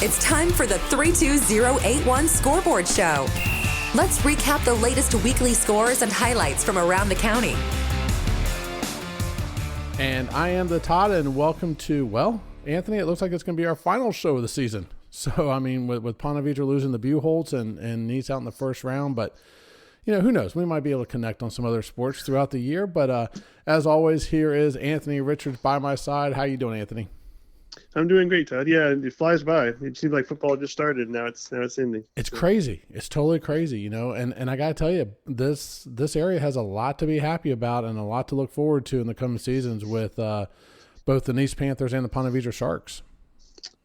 It's time for the 32081 Scoreboard Show. Let's recap the latest weekly scores and highlights from around the county. And I am the Todd, and welcome to, well, Anthony, it looks like it's going to be our final show of the season. So, I mean, with Ponte Vedra losing the Buchholz and Nease out in the first round, but, you know, who knows? We might be able to connect on some other sports throughout the year. But as always, here is Anthony Richards by my side. How you doing, Anthony? I'm doing great, Todd. Yeah, it flies by. It seems like football just started. Now it's ending. It's crazy. It's totally crazy, you know. And I got to tell you, this area has a lot to be happy about and a lot to look forward to in the coming seasons with both the Nease Panthers and the Ponte Vedra Sharks.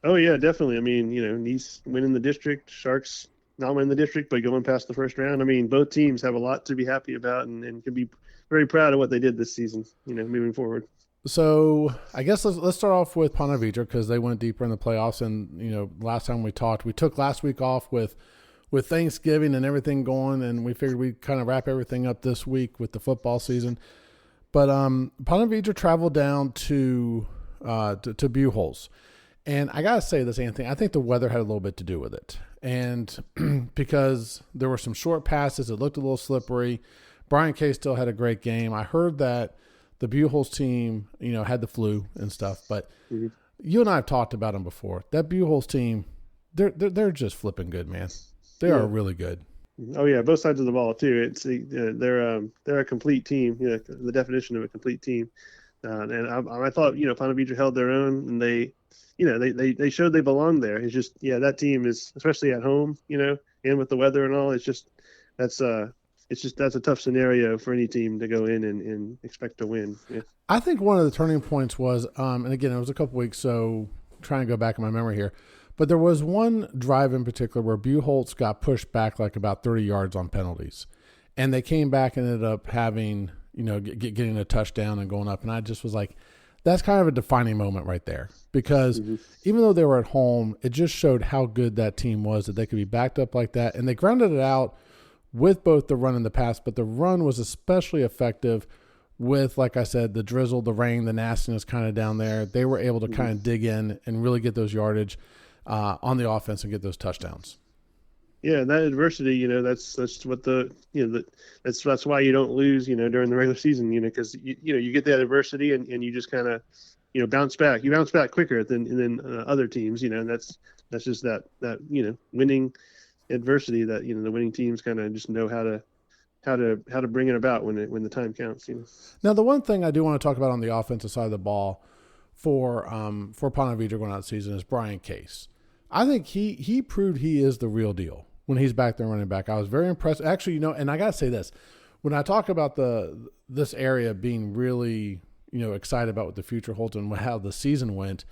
Oh, yeah, definitely. I mean, you know, Nease winning the district, Sharks not winning the district, but going past the first round. I mean, both teams have a lot to be happy about and can be very proud of what they did this season, you know, moving forward. So I guess let's start off with Ponte Vedra because they went deeper in the playoffs. And, you know, last time we talked, we took last week off with Thanksgiving and everything going, and we figured we'd kind of wrap everything up this week with the football season. But Ponte Vedra traveled down to Buchholz. And I got to say this, Anthony, I think the weather had a little bit to do with it. And because there were some short passes, it looked a little slippery. Brian Kay still had a great game. I heard that the Buchholz team, you know, had the flu and stuff. But you and I have talked about them before. That Buchholz team, they're just flipping good, man. They are really good. Oh, yeah, both sides of the ball, too. It's they're a complete team, you know, the definition of a complete team. And I thought, you know, Ponte Vedra held their own, and they showed they belonged there. It's just, yeah, that team is, especially at home, you know, and with the weather and all, it's just that's a tough scenario for any team to go in and expect to win. Yeah. I think one of the turning points was, and again, it was a couple weeks, so trying to go back in my memory here, but there was one drive in particular where Buchholz got pushed back like about 30 yards on penalties, and they came back and ended up having, you know, getting a touchdown and going up, and I just was like, that's kind of a defining moment right there because even though they were at home, it just showed how good that team was, that they could be backed up like that. And they grounded it out with both the run and the pass, but the run was especially effective with, like I said, the drizzle, the rain, the nastiness kind of down there. They were able to kind of dig in and really get those yardage on the offense and get those touchdowns. Yeah, that adversity, you know, that's what that's why you don't lose, you know, during the regular season, you know, because you get that adversity and you just kind of, you know, bounce back. You bounce back quicker than other teams, you know, and that's just that you know, winning adversity that, you know, the winning teams kind of just know how to bring it about when the time counts, you know. Now, the one thing I do want to talk about on the offensive side of the ball for Ponte Vedra going out of the season is Brian Case. I think he proved he is the real deal when he's back there running back. I was very impressed. Actually, you know, and I got to say this, when I talk about this area being really, you know, excited about what the future holds and how the season went,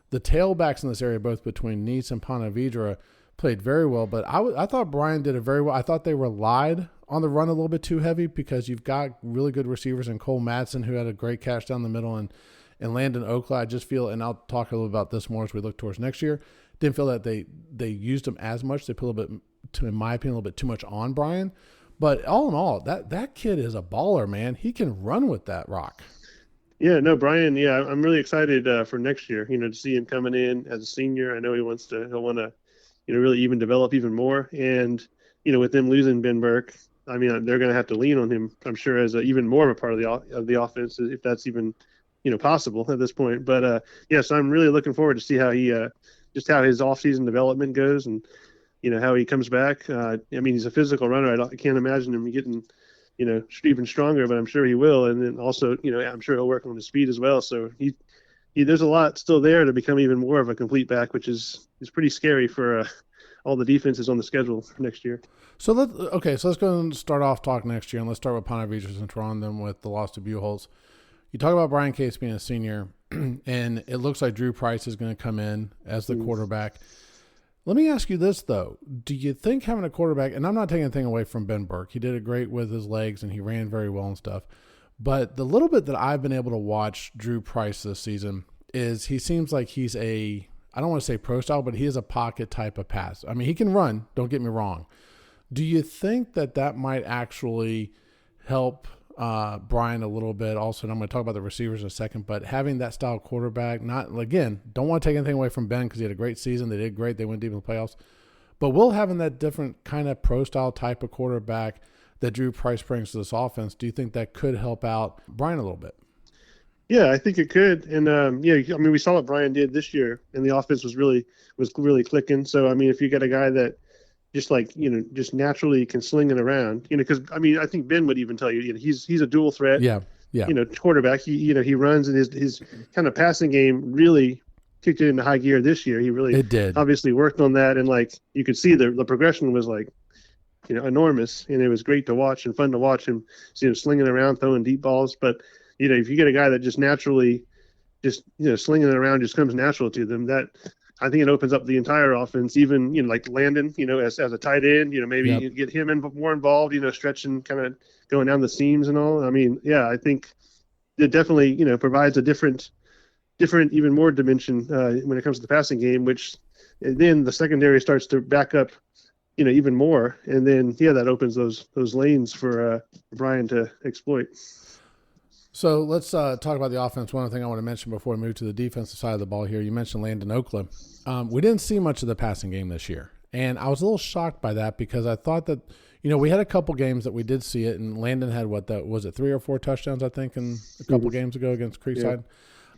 the tailbacks in this area, both between Nease and Ponte Vedra, played very well. But I thought Brian did it very well. I thought they relied on the run a little bit too heavy because you've got really good receivers in Cole Madsen, who had a great catch down the middle, and Landon Oakland. I just feel, and I'll talk a little about this more as we look towards next year, didn't feel that they used him as much. They put a little bit, in my opinion, a little bit too much on Brian. But all in all, that kid is a baller, man. He can run with that rock. Yeah, no, Brian, yeah, I'm really excited for next year, you know, to see him coming in as a senior. I know he'll want to, you know, really even develop even more. And, you know, with them losing Ben Burke, I mean, they're going to have to lean on him, I'm sure, as even more of a part of the offense, if that's even, you know, possible at this point. But, yes, I'm really looking forward to see how he just how his offseason development goes and, you know, how he comes back. I mean, he's a physical runner. I can't imagine him getting, you know, even stronger, but I'm sure he will. And then also, you know, I'm sure he'll work on his speed as well. So he there's a lot still there to become even more of a complete back, which is pretty scary for all the defenses on the schedule for next year. So let's go and start off talk next year, and let's start with Ponte Vedra since we're on them with the loss to Buchholz. You talk about Brian Case being a senior, and it looks like Drew Price is going to come in as the quarterback. Let me ask you this, though. Do you think having a quarterback, and I'm not taking anything away from Ben Burke. He did it great with his legs, and he ran very well and stuff. But the little bit that I've been able to watch Drew Price this season is he seems like he's I don't want to say pro style, but he is a pocket type of pass. I mean, he can run, don't get me wrong. Do you think that might actually help Brian a little bit also, and I'm going to talk about the receivers in a second, but having that style quarterback, again, don't want to take anything away from Ben because he had a great season. They did great. They went deep in the playoffs. But Will having that different kind of pro-style type of quarterback that Drew Price brings to this offense, do you think that could help out Brian a little bit? Yeah, I think it could. And, we saw what Brian did this year, and the offense was really clicking. So, if you get a guy that just naturally can sling it around, because, I think Ben would even tell you, he's a dual threat, quarterback. He runs, and his kind of passing game really kicked it into high gear this year. He really obviously worked on that. And you could see the progression was enormous, and it was great to watch and fun to watch him, slinging around, throwing deep balls. But, if you get a guy that just naturally slinging it around just comes natural to them, that I think it opens up the entire offense, even, like Landon, as a tight end, maybe you get him more involved, stretching, kind of going down the seams and all. I think it definitely, provides a different, even more dimension when it comes to the passing game, which then the secondary starts to back up, even more. And then, that opens those lanes for Brian to exploit. So let's talk about the offense. One other thing I want to mention before we move to the defensive side of the ball here. You mentioned Landon Oakland. We didn't see much of the passing game this year. And I was a little shocked by that because I thought that, we had a couple games that we did see it, and Landon had was it 3 or 4 touchdowns, I think, in a couple games ago against Creekside.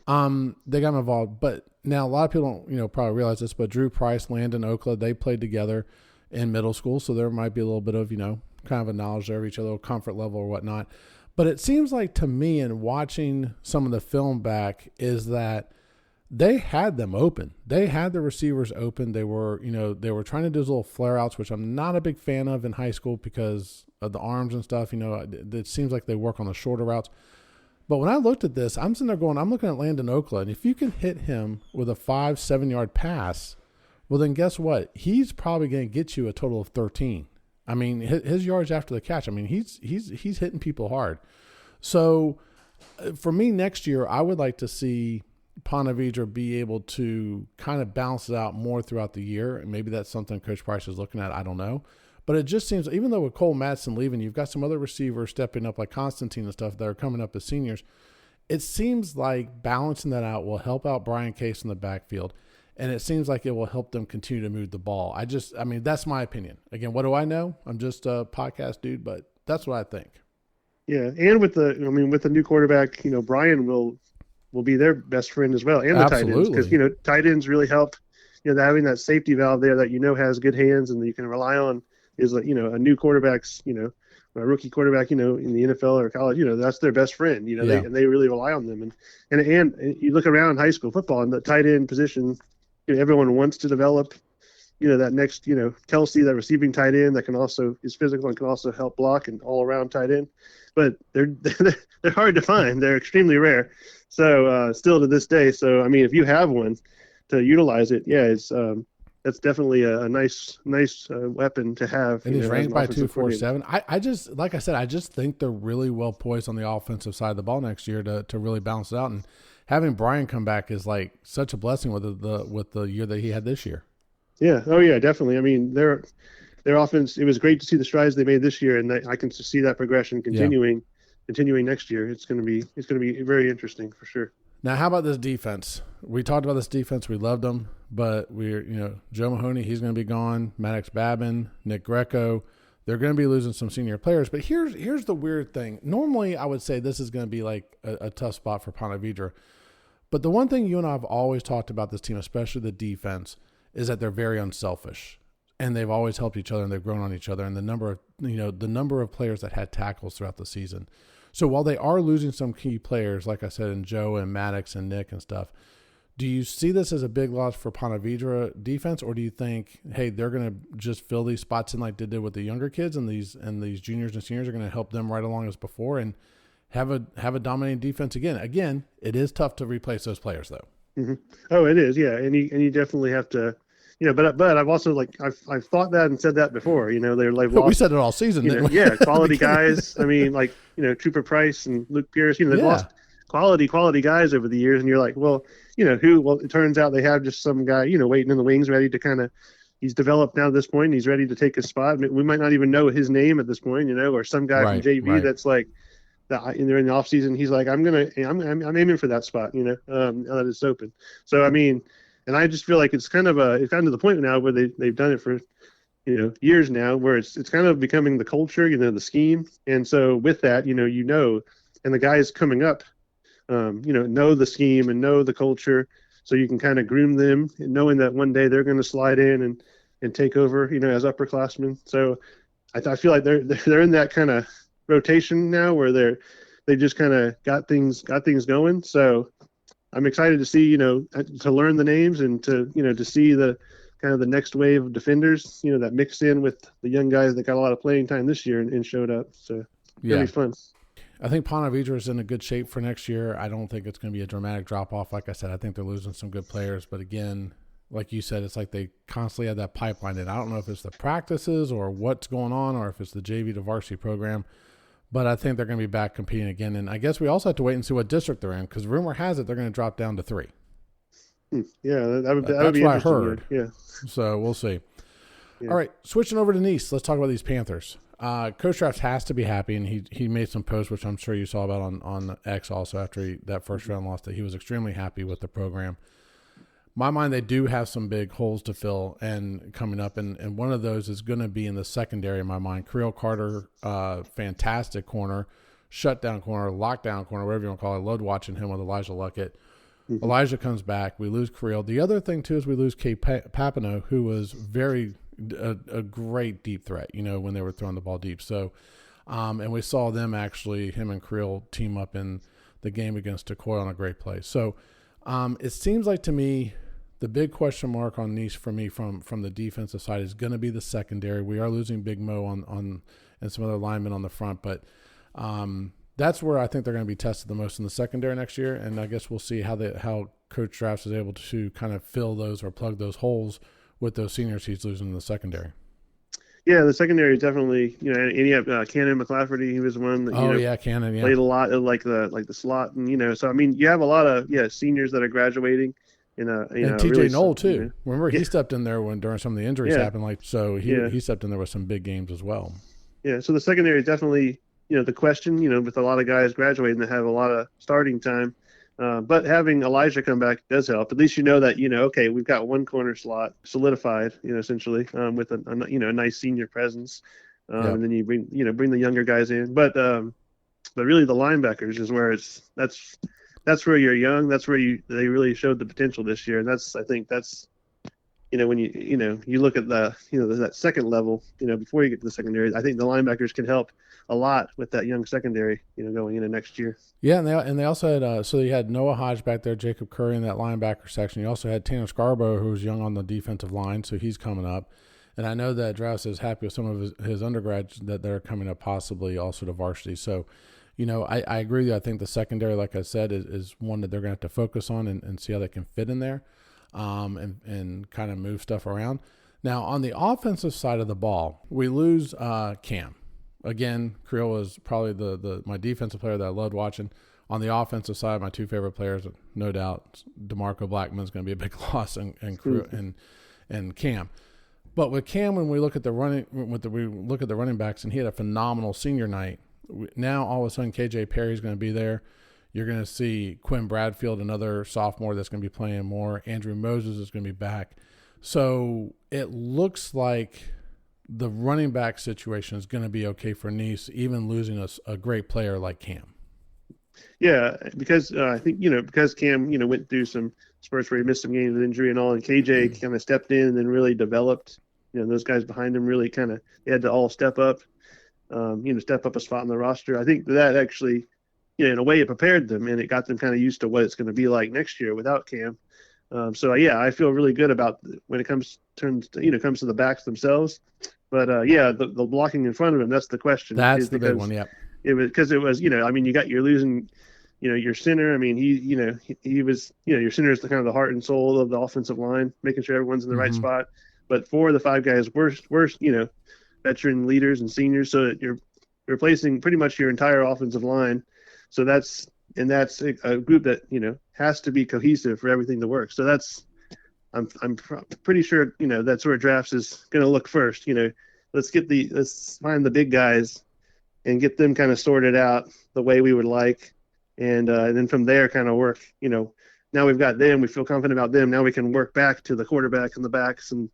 Yeah. They got him involved. But now a lot of people don't, probably realize this, but Drew Price, Landon Oakland, they played together in middle school. So there might be a little bit of, kind of a knowledge there of each other, comfort level or whatnot. But it seems like to me, in watching some of the film back, is that they had them open. They had the receivers open. They were, they were trying to do those little flare outs, which I'm not a big fan of in high school because of the arms and stuff. It seems like they work on the shorter routes. But when I looked at this, I'm sitting there going, I'm looking at Landon Oakland. If you can hit him with a 5-7 yard pass, well, then guess what? He's probably going to get you a total of 13. His yards after the catch, he's hitting people hard. So for me next year, I would like to see Ponte Vedra be able to kind of balance it out more throughout the year. And maybe that's something Coach Price is looking at. I don't know. But it just seems, even though with Cole Madsen leaving, you've got some other receivers stepping up like Constantine and stuff that are coming up as seniors. It seems like balancing that out will help out Brian Case in the backfield. And it seems like it will help them continue to move the ball. That's my opinion. Again, what do I know? I'm just a podcast dude, but that's what I think. Yeah, and with the new quarterback, Brian will be their best friend as well, and the tight ends, because tight ends really help. Having that safety valve there that has good hands and that you can rely on is a new quarterback's a rookie quarterback in the NFL or college that's their best friend they really rely on them and you look around high school football and the tight end position. Everyone wants to develop, that next, Kelsey, that receiving tight end that is physical and can also help block and all around tight end, but they're hard to find. They're extremely rare. So still to this day. So, if you have one to utilize it, that's definitely a nice weapon to have. And he's ranked by 247. I just, like I said, I just think they're really well poised on the offensive side of the ball next year to really balance it out. And having Brian come back is like such a blessing with the year that he had this year. Yeah. Oh yeah, definitely. Their offense, it was great to see the strides they made this year, and I can see that progression continuing next year. It's going to be very interesting for sure. Now, how about this defense? We talked about this defense. We loved them, but Joe Mahoney, he's going to be gone. Maddox Babin, Nick Greco, they're going to be losing some senior players. But here's the weird thing. Normally, I would say this is going to be like a tough spot for Ponte Vedra. But the one thing you and I have always talked about this team, especially the defense, is that they're very unselfish, and they've always helped each other, and they've grown on each other. And the number of players that had tackles throughout the season. So while they are losing some key players, like I said, in Joe and Maddox and Nick and stuff, do you see this as a big loss for Ponte Vedra defense, or do you think, hey, they're going to just fill these spots in like they did with the younger kids, and these juniors and seniors are going to help them right along as before and have a dominating defense again? Again, it is tough to replace those players, though. Mm-hmm. Oh, it is, yeah, and you definitely have to. But I've also I've thought that and said that before. They're like we said it all season. Yeah, quality guys. Trooper Price and Luke Pierce. They've lost quality guys over the years, and you're like, well, who? Well, it turns out they have just some guy, waiting in the wings, ready to he's developed now at this point, and he's ready to take his spot. We might not even know his name at this point, or some guy from JV that's during the off season, he's like, I'm aiming for that spot, now that it's open. So, I mean, and I just feel like it's gotten to the point now where they've done it for, years now, where it's kind of becoming the culture, the scheme. And so with that, and the guys coming up, know the scheme and know the culture. So you can kind of groom them, knowing that one day they're going to slide in and take over, as upperclassmen. So I feel like they're in that kind of rotation now where they just kind of got things going. So I'm excited to see, to learn the names and to see the kind of the next wave of defenders, that mixed in with the young guys that got a lot of playing time this year and showed up. So it'll be fun. I think Ponte Vedra is in a good shape for next year. I don't think it's going to be a dramatic drop-off. Like I said, I think they're losing some good players. But again, like you said, it's like they constantly have that pipeline. And I don't know if it's the practices or what's going on or if it's the JV to varsity program. But I think they're going to be back competing again. And I guess we also have to wait and see what district they're in, because rumor has it they're going to drop down to 3. Yeah, that would That's be what I interesting. heard. Yeah. So we'll see. Yeah. All right, switching over to Nease. Let's talk about these Panthers. Coach Drafts has to be happy, and he made some posts, which I'm sure you saw about on X also after that first round loss, that he was extremely happy with the program. My mind, they do have some big holes to fill and coming up, and one of those is going to be in the secondary in my mind. Creel Carter, fantastic corner, shutdown corner, lockdown corner, whatever you want to call it. I loved watching him with Elijah Luckett. Mm-hmm. Elijah comes back. We lose Creel. The other thing, too, is we lose Kate Papineau, who was a great deep threat, when they were throwing the ball deep. So, and we saw them actually, him and Creel team up in the game against DeCoy on a great play. So it seems like to me the big question mark on Nease for me from the defensive side is going to be the secondary. We are losing Big Mo on and some other linemen on the front, but that's where I think they're going to be tested the most in the secondary next year. And I guess we'll see how Coach Drafts is able to kind of fill those or plug those holes with those seniors he's losing in the secondary. Yeah, the secondary is definitely, and you have Cannon McClafferty. He was one that Cannon, played a lot of like the slot, and so I mean you have a lot of seniors that are graduating. And TJ really, Knoll too. Remember he stepped in there during some of the injuries happened. He stepped in there with some big games as well. Yeah, so the secondary is definitely the question. With a lot of guys graduating that have a lot of starting time. But having Elijah come back does help. At least that okay, we've got one corner slot solidified, essentially, with a nice senior presence, and then you bring the younger guys in. But really the linebackers is where that's where you're young. That's where they really showed the potential this year, and I think that's when you look at the that second level, before you get to the secondary, I think the linebackers can help a lot with that young secondary, going into next year. Yeah, and they also had so you had Noah Hodge back there, Jacob Curry in that linebacker section. You also had Tanner Scarborough, who was young on the defensive line, so he's coming up. And I know that Drafts is happy with some of his undergrads that they're coming up, possibly also to varsity. So, I agree with you. I think the secondary, like I said, is one that they're going to have to focus on and see how they can fit in there, and kind of move stuff around. Now, on the offensive side of the ball, we lose Cam. Again, Creel was probably my defensive player that I loved watching. On the offensive side, my two favorite players, no doubt, DeMarco Blackman's going to be a big loss, and Creel and Cam. But with Cam, when we look at the running backs, and he had a phenomenal senior night. Now all of a sudden, KJ Perry's going to be there. You're going to see Quinn Bradfield, another sophomore that's going to be playing more. Andrew Moses is going to be back. So it looks like the running back situation is going to be okay for Nease, even losing a great player like Cam. Yeah, because I think, because Cam, went through some spurts where he missed some games with injury and all, and KJ kind of stepped in and then really developed. Those guys behind him really they had to all step up, step up a spot on the roster. I think that actually, in a way it prepared them and it got them kind of used to what it's going to be like next year without Cam. I feel really good about when it comes to the backs themselves. But the blocking in front of him, that's the question. That's the big one. Yeah. You're losing, your center. I mean, he was, your center is the kind of the heart and soul of the offensive line, making sure everyone's in the right spot. But 4 of the 5 guys were veteran leaders and seniors, so that you're replacing pretty much your entire offensive line. So that's a group that has to be cohesive for everything to work. So I'm pretty sure that's where Drafts is going to look first. Let's find the big guys and get them kind of sorted out the way we would like. And then from there kind of work, now we've got them, we feel confident about them. Now we can work back to the quarterback and the backs, and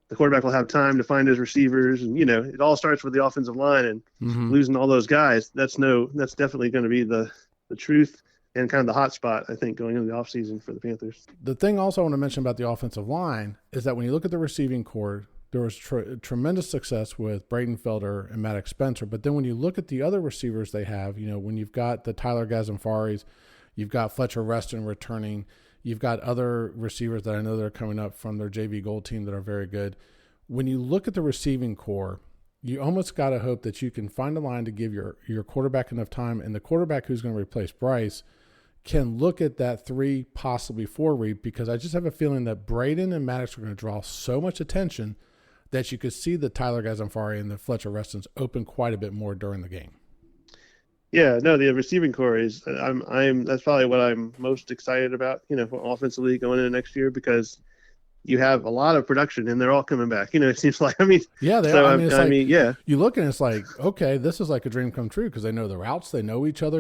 the quarterback will have time to find his receivers. And, it all starts with the offensive line, and losing all those guys. That's definitely going to be the truth and kind of the hot spot, I think, going into the offseason for the Panthers. The thing also I want to mention about the offensive line is that when you look at the receiving core, there was tremendous success with Braden Felder and Maddox Spencer. But then when you look at the other receivers they have, when you've got the Tyler Gazenfaris, you've got Fletcher Reston returning, you've got other receivers that I know that are coming up from their JV Gold team that are very good. When you look at the receiving core, you almost got to hope that you can find a line to give your quarterback enough time, and the quarterback who's going to replace Bryce can look at that 3, possibly 4 read, because I just have a feeling that Braden and Maddox are going to draw so much attention that you could see the Tyler Gazenfari and the Fletcher Restons open quite a bit more during the game. Yeah, no, the receiving core is that's probably what I'm most excited about, offensively going into next year, because you have a lot of production and they're all coming back. It seems like, yeah, they so, are. Yeah. You look and it's like, okay, this is like a dream come true, because they know the routes, they know each other.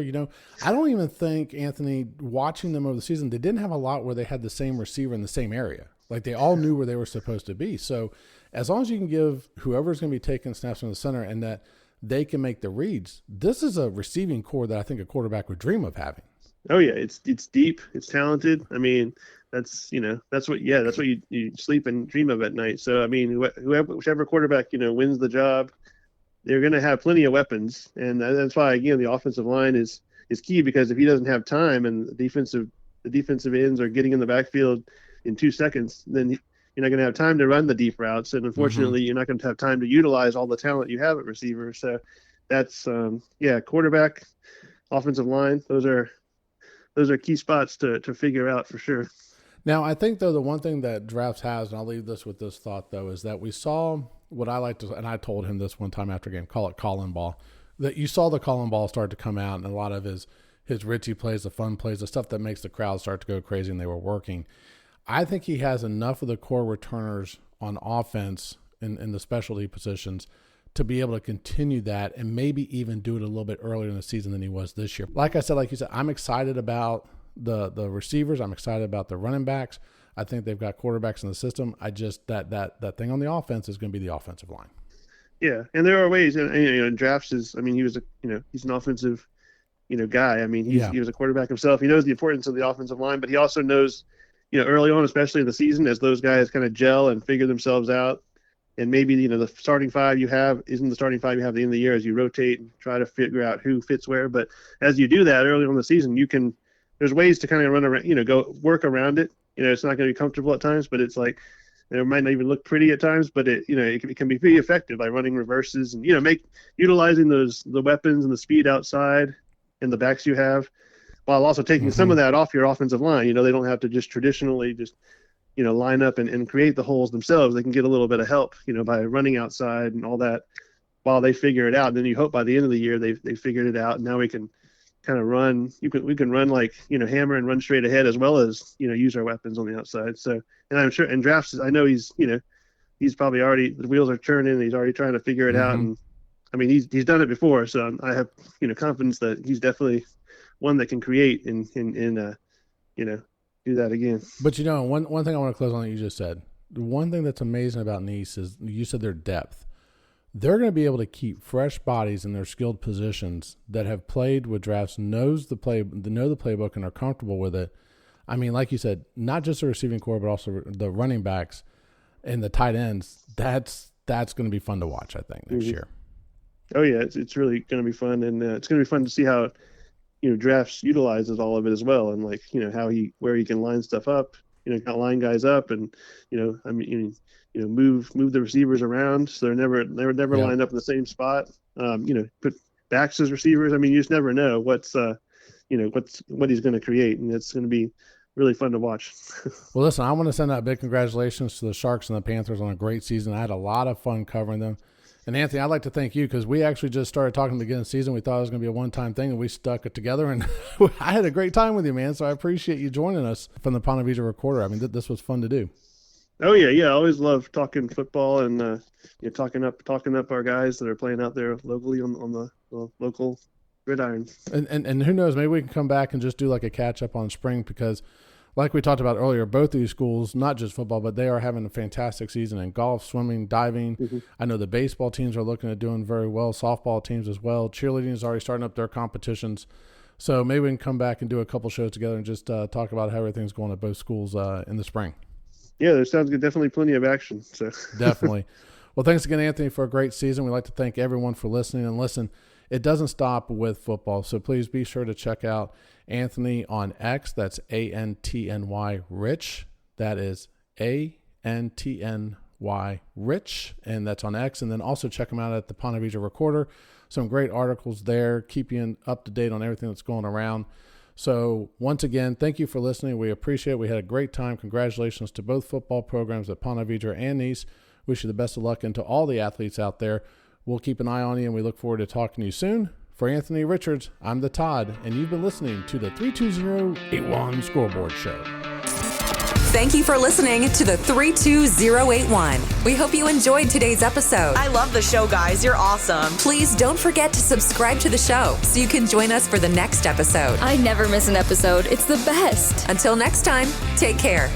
I don't even think, Anthony, watching them over the season, they didn't have a lot where they had the same receiver in the same area. Like they all knew where they were supposed to be. So as long as you can give whoever's going to be taking snaps from the center and that they can make the reads, this is a receiving core that I think a quarterback would dream of having. Oh yeah, it's deep, it's talented. That's what you sleep and dream of at night. So whichever quarterback wins the job, they're going to have plenty of weapons, and that's why again the offensive line is key, because if he doesn't have time and the defensive ends are getting in the backfield in 2 seconds, then you're not going to have time to run the deep routes, and unfortunately you're not going to have time to utilize all the talent you have at receiver. So that's quarterback, offensive line, those are key spots to figure out for sure. Now, I think, though, the one thing that drafts has, and I'll leave this with this thought, though, is that we saw what I like to, and I told him this one time after game, call it calling ball, that you saw the calling ball start to come out, and a lot of his Richie plays, the fun plays, the stuff that makes the crowd start to go crazy, and they were working. I think he has enough of the core returners on offense in the specialty positions to be able to continue that and maybe even do it a little bit earlier in the season than he was this year. Like you said, I'm excited about the receivers. I'm excited about the running backs. I think they've got quarterbacks in the system. I just that thing on the offense is going to be the offensive line. Yeah, and there are ways. And drafts is. He was he's an offensive, guy. He was a quarterback himself. He knows the importance of the offensive line, but he also knows, early on, especially in the season, as those guys kind of gel and figure themselves out, and maybe the starting 5 you have isn't the starting 5 you have at the end of the year, as you rotate and try to figure out who fits where. But as you do that early on in the season, there's ways to kind of run around, go work around it. It's not going to be comfortable at times, but it's like, it might not even look pretty at times, but it can be pretty effective by running reverses and, utilizing the weapons and the speed outside and the backs you have, while also taking some of that off your offensive line. They don't have to just traditionally line up and create the holes themselves. They can get a little bit of help, by running outside and all that while they figure it out. And then you hope by the end of the year they figured it out, and now we can kind of run. We can run like hammer and run straight ahead, as well as use our weapons on the outside. So, and I'm sure in drafts, I know he's probably already, the wheels are turning, and he's already trying to figure it out. And he's done it before, so I have confidence that he's definitely one that can create and do that again. But one thing I want to close on that you just said. The one thing that's amazing about Nease is you said their depth. They're going to be able to keep fresh bodies in their skilled positions that have played with drafts, know the playbook, and are comfortable with it. Like you said, not just the receiving core, but also the running backs and the tight ends. That's going to be fun to watch, I think, next year. Oh yeah, it's really going to be fun, and it's going to be fun to see how drafts utilizes all of it as well, and where he can line stuff up, got line guys up, and move the receivers around so they're never lined up in the same spot. Put backs as receivers. You just never know what he's going to create, and it's going to be really fun to watch. Well, listen, I want to send out big congratulations to the Sharks and the Panthers on a great season. I had a lot of fun covering them. And Anthony, I'd like to thank you, because we actually just started talking at the beginning of the season. We thought it was going to be a one-time thing, and we stuck it together. And I had a great time with you, man. So I appreciate you joining us from the Ponte Vedra Recorder. This was fun to do. Oh yeah. I always love talking football and talking up our guys that are playing out there locally on local gridirons. And who knows, maybe we can come back and just do like a catch up on spring, because like we talked about earlier, both these schools, not just football, but they are having a fantastic season in golf, swimming, diving. Mm-hmm. I know the baseball teams are looking at doing very well, softball teams as well. Cheerleading is already starting up their competitions. So maybe we can come back and do a couple shows together and just talk about how everything's going at both schools in the spring. Yeah, there sounds good. Definitely plenty of action. So Definitely. Well, thanks again, Anthony, for a great season. We'd like to thank everyone for listening. And listen, it doesn't stop with football, so please be sure to check out Anthony on X. That's ANTNY Rich. That is ANTNY Rich, and that's on X. And then also check him out at the Ponte Vedra Recorder. Some great articles there, keep you up to date on everything that's going around. So once again, thank you for listening. We appreciate it. We had a great time. Congratulations to both football programs at Ponte Vedra and Nease. Wish you the best of luck, and to all the athletes out there. We'll keep an eye on you, and we look forward to talking to you soon. For Anthony Richards, I'm The Todd, and you've been listening to the 32081 Scoreboard Show. Thank you for listening to the 32081. We hope you enjoyed today's episode. I love the show, guys. You're awesome. Please don't forget to subscribe to the show so you can join us for the next episode. I never miss an episode. It's the best. Until next time, take care.